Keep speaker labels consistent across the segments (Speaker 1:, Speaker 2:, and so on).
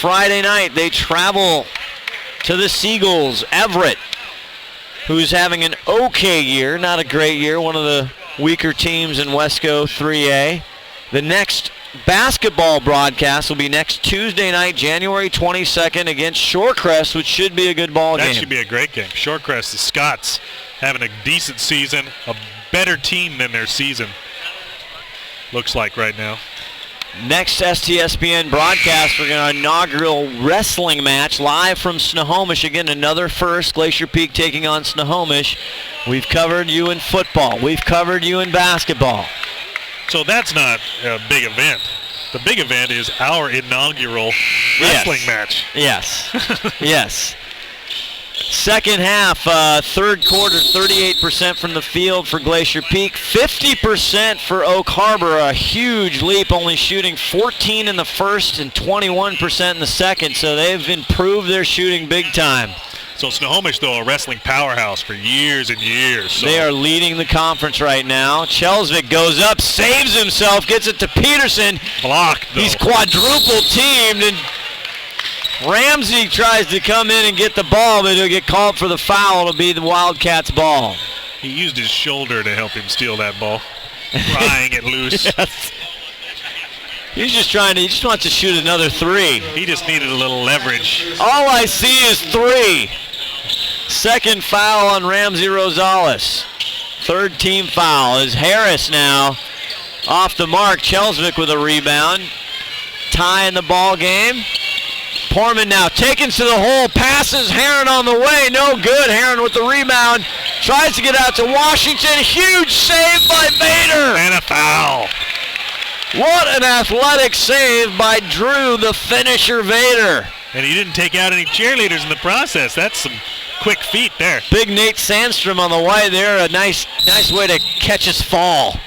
Speaker 1: Friday night, they travel to the Seagulls. Everett, who's having an okay year, not a great year, one of the weaker teams in Wesco 3A. The next basketball broadcast will be next Tuesday night, January 22nd, against Shorecrest, which should be a good ball game.
Speaker 2: That should be a great game. Shorecrest, the Scots, having a decent season, a better team than their season looks like right now.
Speaker 1: Next STSPN broadcast, we're going to inaugural wrestling match live from Snohomish. Again, another first. Glacier Peak taking on Snohomish. We've covered you in football. We've covered you in basketball.
Speaker 2: So that's not a big event. The big event is our inaugural wrestling match.
Speaker 1: Yes. Yes. Second half, third quarter, 38% from the field for Glacier Peak, 50% for Oak Harbor, a huge leap, only shooting 14 in the first and 21% in the second, so they've improved their shooting big time.
Speaker 2: So Snohomish, though, a wrestling powerhouse for years and years. So.
Speaker 1: They are leading the conference right now. Chelsvik goes up, saves himself, gets it to Peterson.
Speaker 2: Blocked, though.
Speaker 1: He's quadruple teamed, and Ramsey tries to come in and get the ball, but he'll get called for the foul. It'll be the Wildcats' ball.
Speaker 2: He used his shoulder to help him steal that ball, prying it loose.
Speaker 1: Yes. He just wants to shoot another three.
Speaker 2: He just needed a little leverage.
Speaker 1: All I see is three. Second foul on Ramsey Rosales. Third team foul is Harris now off the mark. Chelsvik with a rebound. Tie in the ball game. Portman now taken to the hole, passes Heron on the way, no good. Heron with the rebound, tries to get out to Washington. Huge save by Vader.
Speaker 2: And a foul.
Speaker 1: What an athletic save by Drew, the finisher Vader.
Speaker 2: And he didn't take out any cheerleaders in the process. That's some quick feet there.
Speaker 1: Big Nate Sandstrom on the way there. A nice way to catch his fall.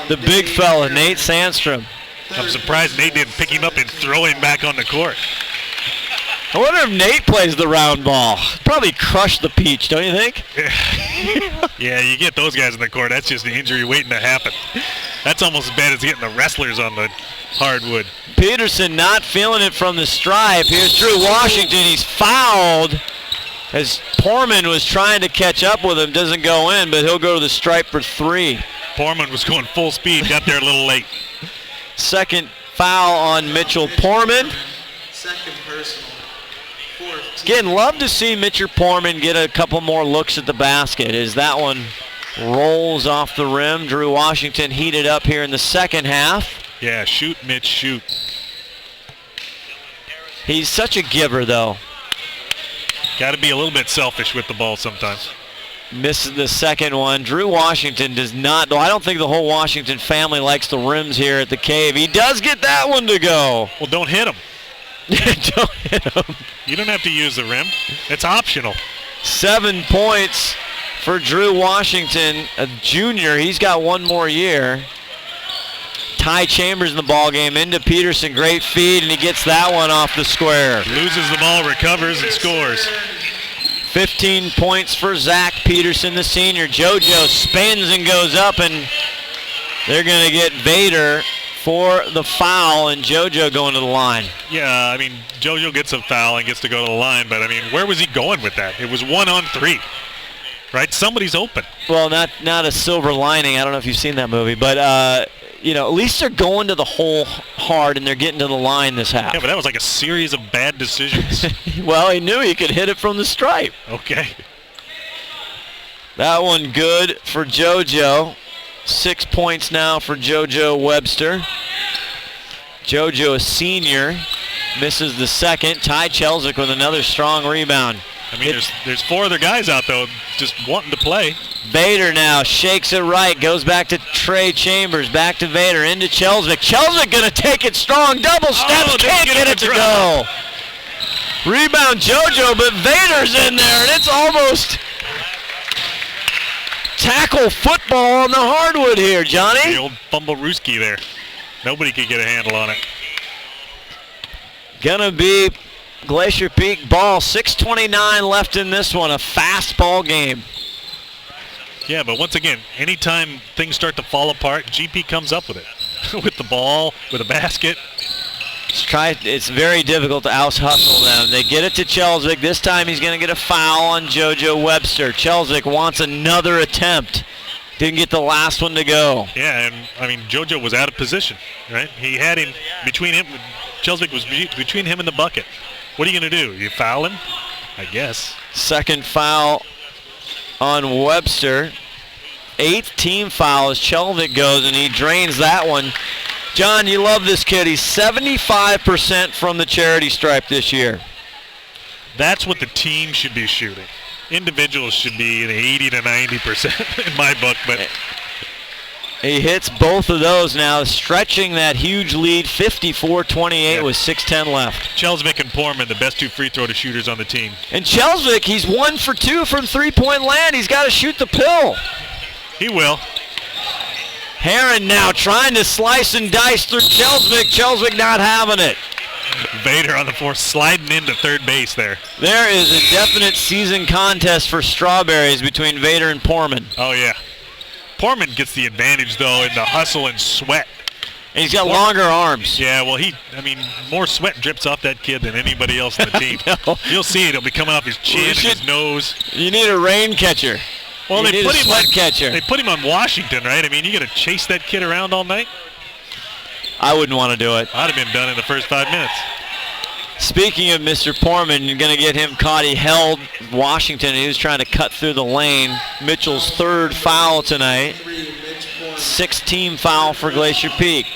Speaker 1: The big fella, Nate Sandstrom.
Speaker 2: I'm surprised Nate didn't pick him up and throw him back on the court.
Speaker 1: I wonder if Nate plays the round ball. Probably crushed the peach, don't you think?
Speaker 2: Yeah, you get those guys in the court, that's just an injury waiting to happen. That's almost as bad as getting the wrestlers on the hardwood.
Speaker 1: Peterson not feeling it from the stripe. Here's Drew Washington. He's fouled as Portman was trying to catch up with him. Doesn't go in, but he'll go to the stripe for three.
Speaker 2: Portman was going full speed, got there a little late.
Speaker 1: Second foul on Mitchell Portman.
Speaker 3: Second personal.
Speaker 1: Again, love to see Mitchell Portman get a couple more looks at the basket as that one rolls off the rim. Drew Washington heated up here in the second half.
Speaker 2: Yeah, shoot, Mitch, shoot.
Speaker 1: He's such a giver, though.
Speaker 2: Got to be a little bit selfish with the ball sometimes.
Speaker 1: Misses the second one. Drew Washington does not, though I don't think the whole Washington family likes the rims here at the Cave. He does get that one to go.
Speaker 2: Well, don't hit him.
Speaker 1: Don't hit him.
Speaker 2: You don't have to use the rim. It's optional.
Speaker 1: 7 points for Drew Washington, a junior. He's got one more year. Ty Chambers in the ball game into Peterson. Great feed, and he gets that one off the square.
Speaker 2: Loses the ball, recovers, and scores.
Speaker 1: 15 points for Zach Peterson, the senior. JoJo spins and goes up, and they're going to get Vader for the foul, and JoJo going to the line.
Speaker 2: Yeah, I mean, JoJo gets a foul and gets to go to the line, but, I mean, where was he going with that? It was 1-on-3, right? Somebody's open.
Speaker 1: Well, not a silver lining. I don't know if you've seen that movie, but, you know, at least they're going to the hole hard, and they're getting to the line this half.
Speaker 2: Yeah, but that was like a series of bad decisions.
Speaker 1: Well, he knew he could hit it from the stripe.
Speaker 2: Okay.
Speaker 1: That one good for JoJo. 6 points now for JoJo Webster. JoJo, a senior, misses the second. Ty Chelsvik with another strong rebound.
Speaker 2: I mean, there's four other guys out, though, just wanting to play.
Speaker 1: Vader now shakes it right, goes back to Trey Chambers, back to Vader, into Chelsvik. Chelsvik going to take it strong, double steps, can't get it to go. Rebound JoJo, but Vader's in there, and it's almost tackle football on the hardwood here, Johnny.
Speaker 2: The old Fumblerooski there. Nobody could get a handle on it.
Speaker 1: Gonna be Glacier Peak ball. 6:29 left in this one. A fast ball game.
Speaker 2: Yeah, but once again, anytime things start to fall apart, GP comes up with it. With the ball, with a basket.
Speaker 1: It's very difficult to out-hustle them. They get it to Chelswick. This time he's going to get a foul on JoJo Webster. Chelswick wants another attempt. Didn't get the last one to go.
Speaker 2: Yeah, and I mean, JoJo was out of position, right? He had him between him. Chelswick was between him and the bucket. What are you going to do? You foul him? I guess.
Speaker 1: Second foul on Webster. 8th team foul as Chelswick goes, and he drains that one. John, you love this kid. He's 75% from the charity stripe this year.
Speaker 2: That's what the team should be shooting. Individuals should be in 80 to 90% in my book, but
Speaker 1: he hits both of those now, stretching that huge lead, 54-28 with 6:10 left.
Speaker 2: Chelswick and Portman, the best 2 free throw shooters on the team.
Speaker 1: And Chelswick, he's 1 for 2 from three-point land. He's got to shoot the pill.
Speaker 2: He will.
Speaker 1: Heron now trying to slice and dice through Chelswick. Chelswick not having it.
Speaker 2: Vader on the floor sliding into third base there.
Speaker 1: There is a definite season contest for strawberries between Vader and Portman.
Speaker 2: Oh, yeah. Portman gets the advantage, though, in the hustle and sweat.
Speaker 1: And he's got longer arms.
Speaker 2: Yeah, well, more sweat drips off that kid than anybody else on the team. You'll see it. It'll be coming off his chin and his nose.
Speaker 1: You need a rain catcher.
Speaker 2: Well, they put him
Speaker 1: catcher.
Speaker 2: They put him on Washington, right? I mean, you got to chase that kid around all night?
Speaker 1: I wouldn't want to do it.
Speaker 2: I'd have been done in the first 5 minutes.
Speaker 1: Speaking of Mr. Portman, you're going to get him caught. He held Washington, and he was trying to cut through the lane. Mitchell's 3rd foul tonight. 6th team foul for Glacier Peak.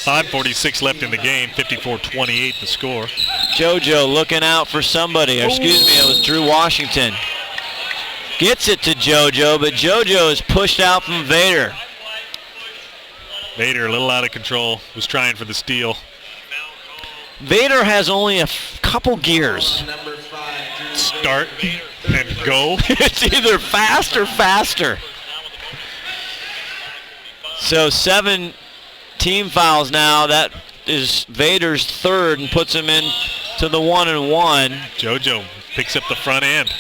Speaker 2: 5:46 left in the game, 54-28 the score.
Speaker 1: JoJo looking out for somebody. Or excuse me, it was Drew Washington. Gets it to JoJo, but JoJo is pushed out from Vader.
Speaker 2: Vader a little out of control, was trying for the steal.
Speaker 1: Vader has only a couple gears.
Speaker 2: Start and go.
Speaker 1: It's either fast or faster. So 7 team fouls now. That is Vader's 3rd and puts him in to the 1-and-1.
Speaker 2: JoJo picks up the front end.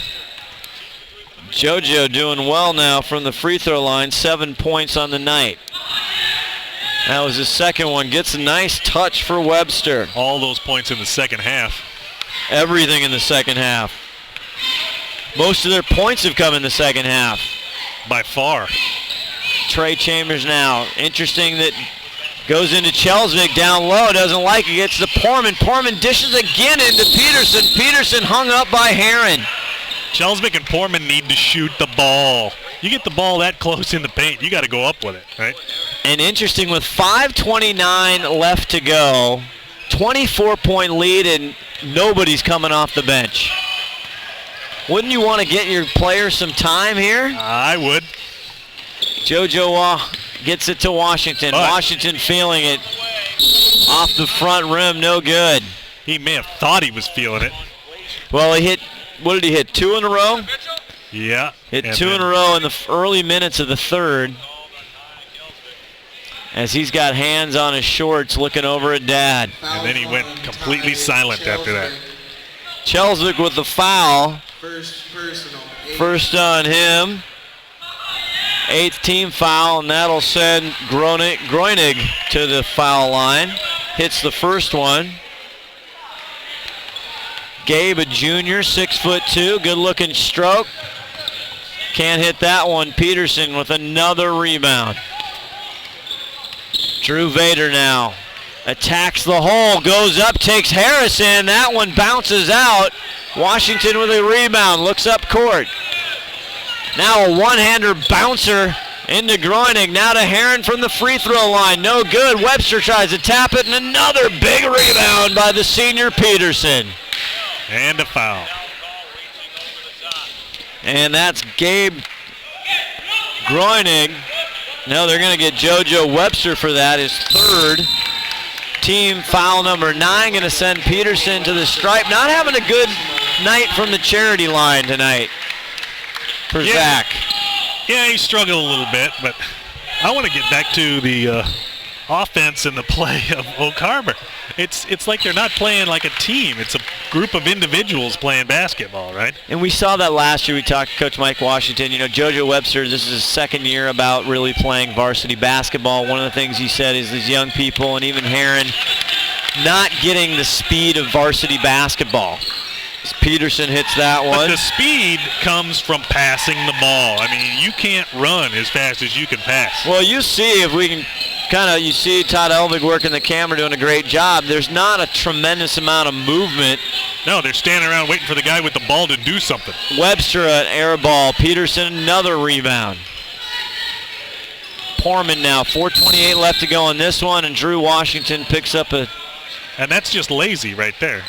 Speaker 1: JoJo doing well now from the free throw line, 7 points on the night. That was his 2nd one. Gets a nice touch for Webster.
Speaker 2: All those points in the second half.
Speaker 1: Everything in the second half. Most of their points have come in the second half.
Speaker 2: By far.
Speaker 1: Trey Chambers now. Interesting that goes into Chelswick down low. Doesn't like it. Gets to Portman. Portman dishes again into Peterson. Peterson hung up by Heron.
Speaker 2: Chelswick and Portman need to shoot the ball. You get the ball that close in the paint, you got to go up with it, right?
Speaker 1: And interesting, with 5:29 left to go, 24-point lead, and nobody's coming off the bench. Wouldn't you want to get your players some time here?
Speaker 2: I would.
Speaker 1: JoJo gets it to Washington. Washington feeling it off the front rim, no good.
Speaker 2: He may have thought he was feeling it.
Speaker 1: Well, he hit, what did he hit, 2 in a row?
Speaker 2: Yeah.
Speaker 1: Hit 2 in a row in the early minutes of the 3rd. As he's got hands on his shorts looking over at Dad.
Speaker 2: And then he went completely silent after that.
Speaker 1: Chelswick with the foul. First on him. 8th team foul, and that'll send Groenig to the foul line. Hits the first one. Gabe, a junior, 6'2", good-looking stroke. Can't hit that one. Peterson with another rebound. Drew Vader now attacks the hole, goes up, takes Harrison. That one bounces out. Washington with a rebound, looks up court. Now a one-hander bouncer into Groenig. Now to Heron from the free throw line. No good. Webster tries to tap it, and another big rebound by the senior Peterson.
Speaker 2: And a foul.
Speaker 1: And that's Gabe Groenig. No, they're going to get JoJo Webster for that, his 3rd. Team foul number 9, going to send Peterson to the stripe. Not having a good night from the charity line tonight for Zach.
Speaker 2: Yeah, he struggled a little bit, but I want to get back to the offense and the play of Oak Harbor. It's like they're not playing like a team. It's a group of individuals playing basketball, right?
Speaker 1: And we saw that last year. We talked to Coach Mike Washington. You know, JoJo Webster, this is his 2nd year about really playing varsity basketball. One of the things he said is these young people, and even Heron, not getting the speed of varsity basketball. As Peterson hits that
Speaker 2: But
Speaker 1: one.
Speaker 2: the speed comes from passing the ball. I mean, you can't run as fast as you can pass.
Speaker 1: Well, you see if we can you see Todd Elvig working the camera, doing a great job. There's not a tremendous amount of movement.
Speaker 2: No, they're standing around waiting for the guy with the ball to do something.
Speaker 1: Webster an air ball. Peterson another rebound. Porman now, 4:28 left to go in this one, and Drew Washington picks up a...
Speaker 2: And that's just lazy right there.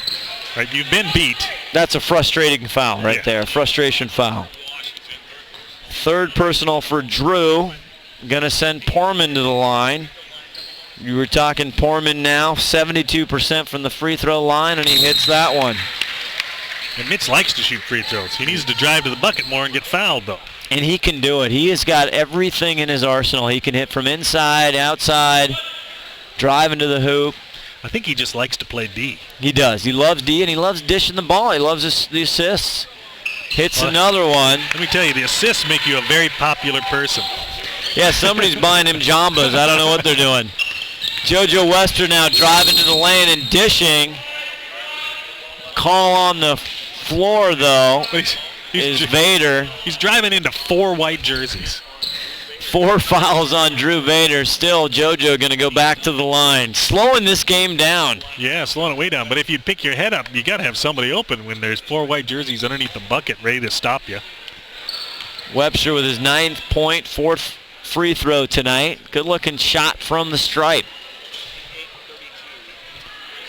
Speaker 2: Right, you've been beat.
Speaker 1: That's a frustrating foul right there, frustration foul. Third personal for Drew. Gonna send Porman to the line. You were talking Porman now, 72% from the free throw line, and he hits that one.
Speaker 2: And Mitch likes to shoot free throws. He needs to drive to the bucket more and get fouled, though.
Speaker 1: And he can do it. He has got everything in his arsenal. He can hit from inside, outside, drive into the hoop.
Speaker 2: I think he just likes to play D.
Speaker 1: He does. He loves D, and he loves dishing the ball. He loves the assists. Hits another one.
Speaker 2: Let me tell you, the assists make you a very popular person.
Speaker 1: Yeah, somebody's buying him Jambas. I don't know what they're doing. JoJo Webster now driving to the lane and dishing. Call on the floor, though, is Vader.
Speaker 2: He's driving into 4 white jerseys.
Speaker 1: 4 fouls on Drew Vader. Still, JoJo going to go back to the line. Slowing this game down.
Speaker 2: Yeah, slowing it way down. But if you pick your head up, you got to have somebody open when there's 4 white jerseys underneath the bucket ready to stop you.
Speaker 1: Webster with his 9th point, 4th free throw tonight. Good-looking shot from the stripe.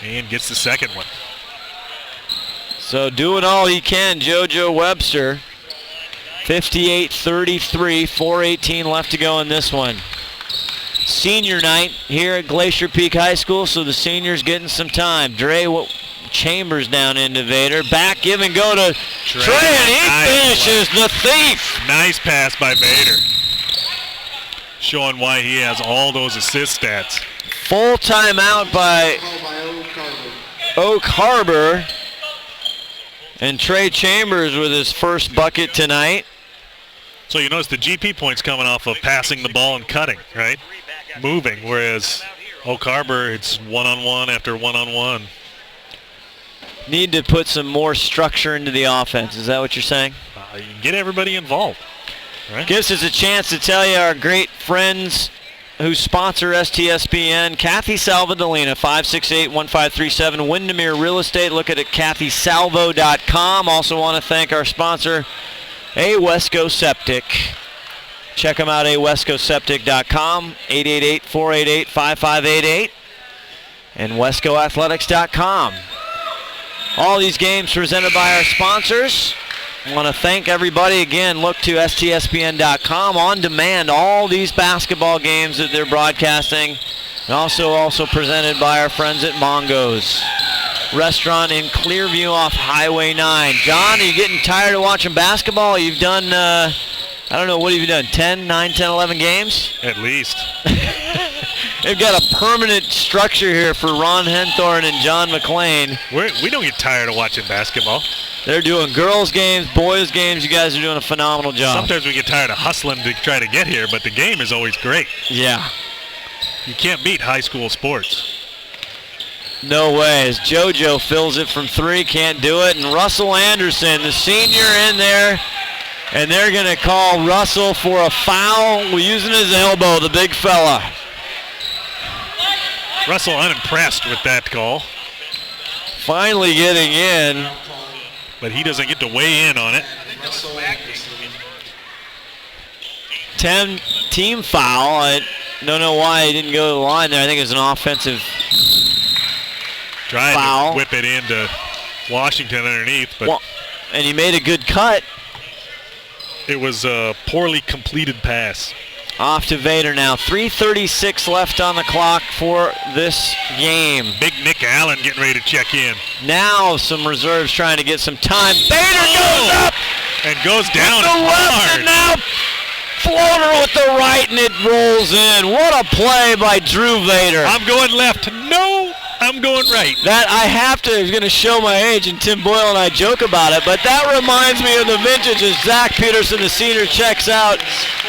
Speaker 2: And gets the second one.
Speaker 1: So doing all he can, JoJo Webster. 58-33, 4:18 left to go in this one. Senior night here at Glacier Peak High School, so the seniors getting some time. Chambers down into Vader. Back, give and go to Trey, and he finishes the thief.
Speaker 2: Nice pass by Vader. Showing why he has all those assist stats.
Speaker 1: Full timeout by Oak Harbor. And Trey Chambers with his first bucket tonight.
Speaker 2: So you notice the GP points coming off of passing the ball and cutting, right? Moving, whereas Oak Harbor, it's one-on-one after one-on-one.
Speaker 1: Need to put some more structure into the offense. Is that what you're saying?
Speaker 2: You can get everybody involved, right?
Speaker 1: Gives us a chance to tell you our great friends who sponsor STSPN. Kathy Salvadolina, 568-1537. Windermere Real Estate. Look at it, kathysalvo.com. Also want to thank our sponsor, Wesco Septic. Check them out, awescoseptic.com, 888-488-5588, and wescoathletics.com. All these games presented by our sponsors. I want to thank everybody again. Look to stspn.com on demand. All these basketball games that they're broadcasting, and also presented by our friends at Mongo's Restaurant in Clearview off Highway 9. John, are you getting tired of watching basketball? You've done, I don't know, what have you done, 9, 10, 11 games?
Speaker 2: At least.
Speaker 1: They've got a permanent structure here for Ron Henthorne and John McClain.
Speaker 2: We don't get tired of watching basketball.
Speaker 1: They're doing girls' games, boys' games. You guys are doing a phenomenal job.
Speaker 2: Sometimes we get tired of hustling to try to get here, but the game is always great.
Speaker 1: Yeah.
Speaker 2: You can't beat high school sports.
Speaker 1: No way. As JoJo fills it from 3, can't do it. And Russell Anderson, the senior, in there. And they're going to call Russell for a foul. We're using his elbow, the big fella.
Speaker 2: Russell unimpressed with that call.
Speaker 1: Finally getting in.
Speaker 2: But he doesn't get to weigh in on it.
Speaker 1: 10-team foul. I don't know why he didn't go to the line there. I think it was an offensive
Speaker 2: Trying
Speaker 1: foul.
Speaker 2: to whip it into Washington underneath. But
Speaker 1: well, and he made a good cut.
Speaker 2: It was a poorly completed pass.
Speaker 1: Off to Vader now. 3:36 left on the clock for this game.
Speaker 2: Big Nick Allen getting ready to check in.
Speaker 1: Now some reserves trying to get some time. Vader goes up
Speaker 2: and goes down
Speaker 1: with the left,
Speaker 2: hard.
Speaker 1: and now floater with the right, and it rolls in. What a play by Drew Vader.
Speaker 2: I'm going left. No, I'm going right.
Speaker 1: That I have to, is going to show my age, and Tim Boyle and I joke about it, but that reminds me of the vintage as Zach Peterson, the senior, checks out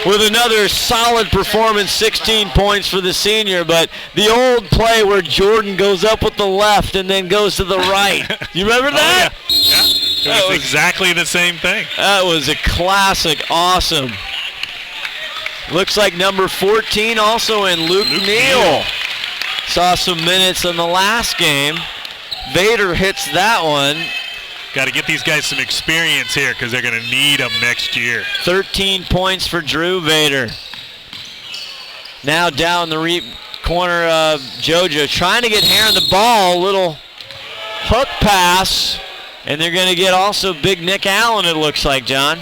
Speaker 1: with another solid performance, 16 points for the senior, but the old play where Jordan goes up with the left and then goes to the right. You remember that?
Speaker 2: Oh, yeah. It was exactly the same thing.
Speaker 1: That was a classic. Awesome. Looks like number 14 also in Luke Neal. Saw some minutes in the last game. Vader hits that one.
Speaker 2: Got to get these guys some experience here because they're going to need them next year.
Speaker 1: 13 points for Drew Vader. Now down the corner of JoJo, trying to get Heron the ball. Little hook pass. And they're going to get also big Nick Allen, it looks like, John.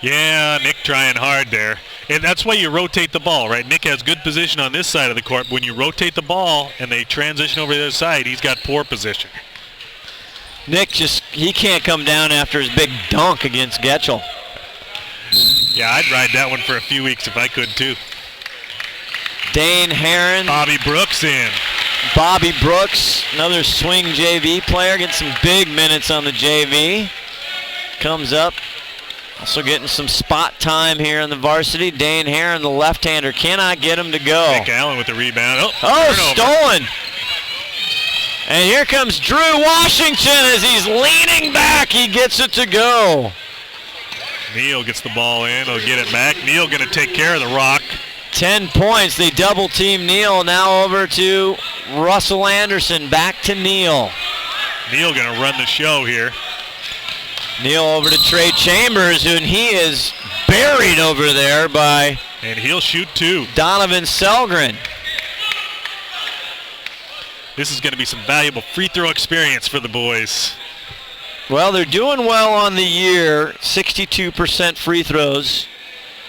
Speaker 2: Yeah, Nick trying hard there. And that's why you rotate the ball, right? Nick has good position on this side of the court. When you rotate the ball and they transition over to the other side, he's got poor position.
Speaker 1: Nick he can't come down after his big dunk against Getchell.
Speaker 2: Yeah, I'd ride that one for a few weeks if I could too.
Speaker 1: Dane Heron.
Speaker 2: Bobby Brooks in.
Speaker 1: Bobby Brooks, another swing JV player, getting some big minutes on the JV. Comes up. Also getting some spot time here in the varsity. Dane Heron, the left-hander, cannot get him to go.
Speaker 2: Nick Allen with the rebound.
Speaker 1: Oh, stolen. And here comes Drew Washington as he's leaning back. He gets it to go.
Speaker 2: Neal gets the ball in. He'll get it back. Neal going to take care of the rock.
Speaker 1: 10 points. They double-team Neal. Now over to Russell Anderson. Back to Neal.
Speaker 2: Neal going to run the show here.
Speaker 1: Neal over to Trey Chambers, and he is buried over there by...
Speaker 2: And he'll shoot two.
Speaker 1: Donovan Selgren.
Speaker 2: This is going to be some valuable free throw experience for the boys.
Speaker 1: Well, they're doing well on the year. 62% free throws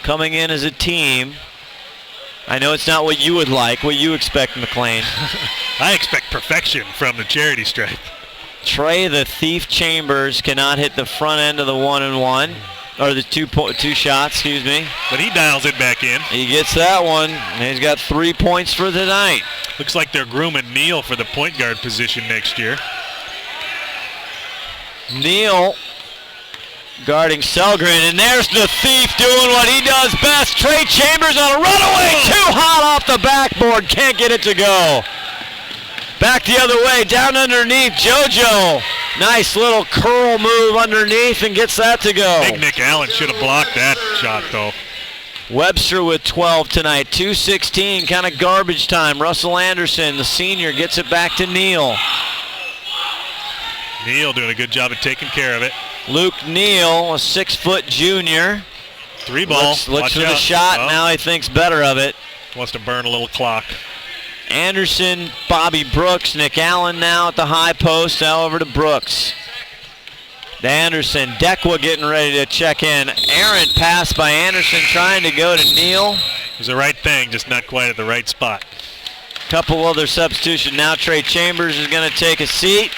Speaker 1: coming in as a team. I know it's not what you would like, what you expect, McLean.
Speaker 2: I expect perfection from the charity stripe.
Speaker 1: Trey the Thief Chambers cannot hit the front end of the 1-and-1, or the two shots, excuse me.
Speaker 2: But he dials it back in.
Speaker 1: He gets that one, and he's got 3 points for tonight.
Speaker 2: Looks like they're grooming Neal for the point guard position next year.
Speaker 1: Neal guarding Selgren, and there's the Thief doing what he does best. Trey Chambers on a runaway, too hot off the backboard, can't get it to go. Back the other way, down underneath, JoJo. Nice little curl move underneath and gets that to go.
Speaker 2: Big Nick Allen should have blocked that shot, though.
Speaker 1: Webster with 12 tonight, 2:16, kind of garbage time. Russell Anderson, the senior, gets it back to Neal.
Speaker 2: Neal doing a good job of taking care of it.
Speaker 1: Luke Neal, a 6-foot junior.
Speaker 2: Three ball.
Speaker 1: Looks for the shot, now he thinks better of it.
Speaker 2: Wants to burn a little clock.
Speaker 1: Anderson, Bobby Brooks, Nick Allen now at the high post, now over to Brooks. To Anderson, Dekwa getting ready to check in. Errant pass by Anderson trying to go to Neal.
Speaker 2: It was the right thing, just not quite at the right spot.
Speaker 1: Couple other substitutions. Now Trey Chambers is going to take a seat.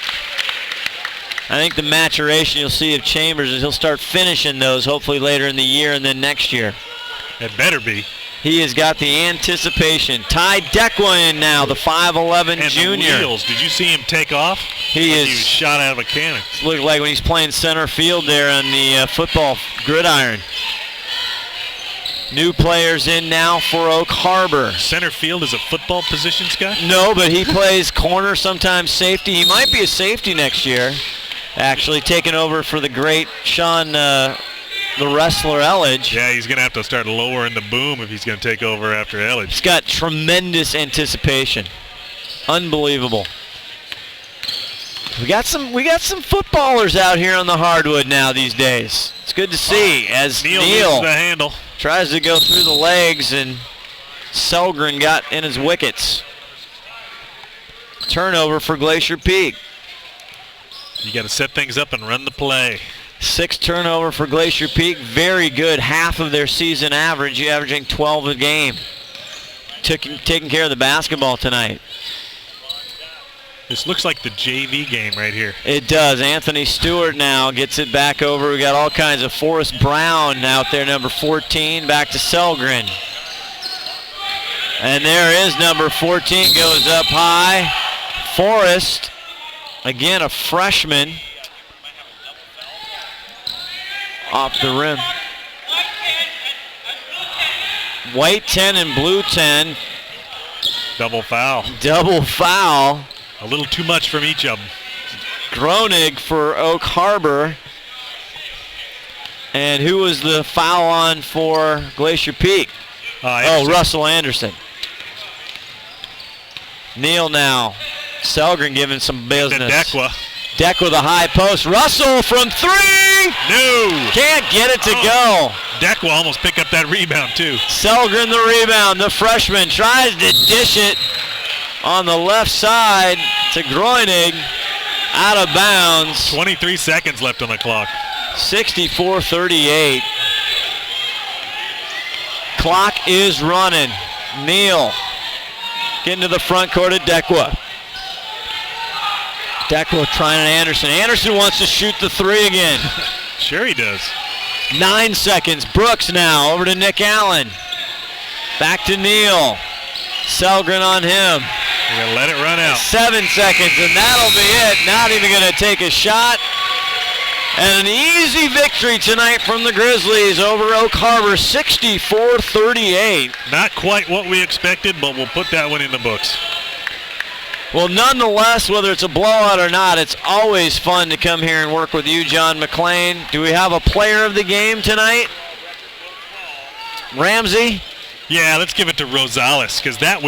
Speaker 1: I think the maturation you'll see of Chambers is he'll start finishing those hopefully later in the year and then next year.
Speaker 2: It better be.
Speaker 1: He has got the anticipation. Ty Dekwa in now, the 5'11
Speaker 2: and
Speaker 1: junior.
Speaker 2: The wheels. Did you see him take off?
Speaker 1: He
Speaker 2: was shot out of a cannon.
Speaker 1: Looked like when he's playing center field there on the football gridiron. New players in now for Oak Harbor.
Speaker 2: Center field is a football position, Scott?
Speaker 1: No, but he plays corner, sometimes safety. He might be a safety next year. Actually taking over for the great Sean the wrestler Elledge.
Speaker 2: Yeah, he's going to have to start lowering the boom if he's going to take over after Elledge.
Speaker 1: He's got tremendous anticipation. Unbelievable. We got some footballers out here on the hardwood now these days. It's good to see as Neal
Speaker 2: the handle.
Speaker 1: Tries to go through the legs and Selgren got in his wickets. Turnover for Glacier Peak.
Speaker 2: You got to set things up and run the play.
Speaker 1: 6 turnover for Glacier Peak. Very good. Half of their season average. You're averaging 12 a game. Taking care of the basketball tonight.
Speaker 2: This looks like the JV game right here.
Speaker 1: It does. Anthony Stewart now gets it back over. We got all kinds of Forrest Brown out there, number 14, back to Selgren. And there is number 14, goes up high. Forrest, again a freshman, off the rim. White 10 and blue 10.
Speaker 2: Double foul.
Speaker 1: Double foul.
Speaker 2: A little too much from each of them.
Speaker 1: Groening for Oak Harbor. And who was the foul on for Glacier Peak? Russell Anderson. Neal now. Selgren giving some business. Dekwa the high post. Russell from three!
Speaker 2: No!
Speaker 1: Can't get it to go.
Speaker 2: Dekwa almost picked up that rebound too.
Speaker 1: Selgren the rebound. The freshman tries to dish it on the left side to Groening. Out of bounds.
Speaker 2: 23 seconds left on the clock.
Speaker 1: 64-38. Clock is running. Neal getting to the front court at Dekwa. Dekwa trying to Anderson. Anderson wants to shoot the three again.
Speaker 2: Sure he does.
Speaker 1: 9 seconds. Brooks now over to Nick Allen. Back to Neal. Selgren on him.
Speaker 2: We're going to let it run out.
Speaker 1: 7 seconds, and that'll be it. Not even going to take a shot. And an easy victory tonight from the Grizzlies over Oak Harbor, 64-38.
Speaker 2: Not quite what we expected, but we'll put that one in the books.
Speaker 1: Well, nonetheless, whether it's a blowout or not, it's always fun to come here and work with you, John McClain. Do we have a player of the game tonight? Ramsey?
Speaker 2: Yeah, let's give it to Rosales, because that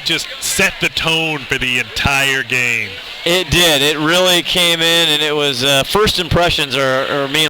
Speaker 2: just set the tone for the entire game.
Speaker 1: It did. It really came in, and it was first impressions are mean.